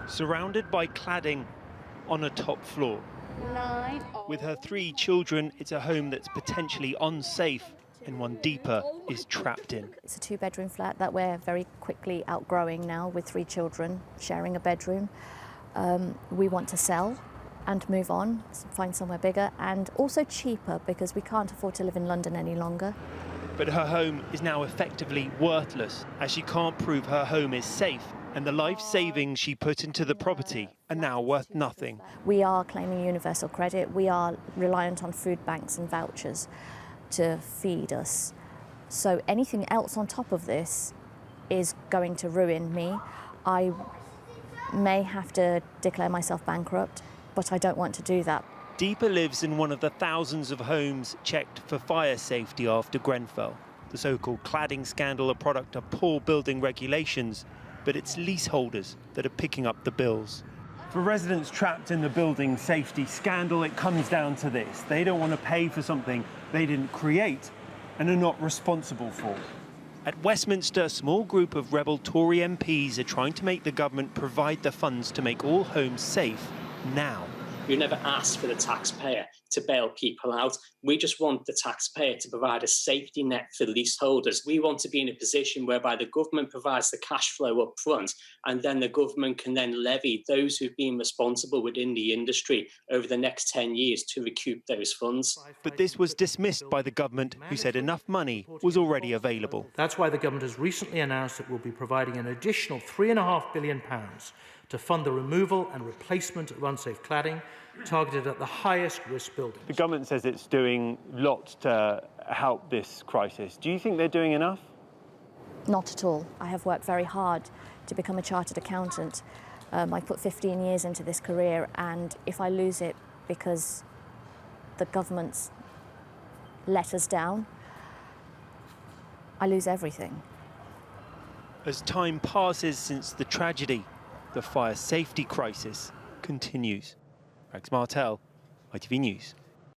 surrounded by cladding on a top floor. With her 3 children, it's a home that's potentially unsafe, and one deeper is trapped in. It's a 2-bedroom flat that we're very quickly outgrowing now with 3 children sharing a bedroom. We want to sell and move on, find somewhere bigger and also cheaper because we can't afford to live in London any longer. But her home is now effectively worthless as she can't prove her home is safe, and the life savings she put into the property are now worth nothing. We are claiming universal credit. We are reliant on food banks and vouchers to feed us. So anything else on top of this is going to ruin me. I may have to declare myself bankrupt, but I don't want to do that. Deepa lives in one of the thousands of homes checked for fire safety after Grenfell. The so-called cladding scandal, a product of poor building regulations, but it's leaseholders that are picking up the bills. For residents trapped in the building safety scandal, it comes down to this. They don't want to pay for something they didn't create and are not responsible for. At Westminster, a small group of rebel Tory MPs are trying to make the government provide the funds to make all homes safe now. We never asked for the taxpayer to bail people out. We just want the taxpayer to provide a safety net for leaseholders. We want to be in a position whereby the government provides the cash flow up front, and then the government can then levy those who've been responsible within the industry over the next 10 years to recoup those funds. But this was dismissed by the government, who said enough money was already available. That's why the government has recently announced that we'll be providing an additional £3.5 billion to fund the removal and replacement of unsafe cladding targeted at the highest risk buildings. The government says it's doing lots to help this crisis. Do you think they're doing enough? Not at all. I have worked very hard to become a chartered accountant. I put 15 years into this career, and if I lose it because the government's let us down, I lose everything. As time passes since the tragedy, the fire safety crisis continues. Rex Martel, ITV News.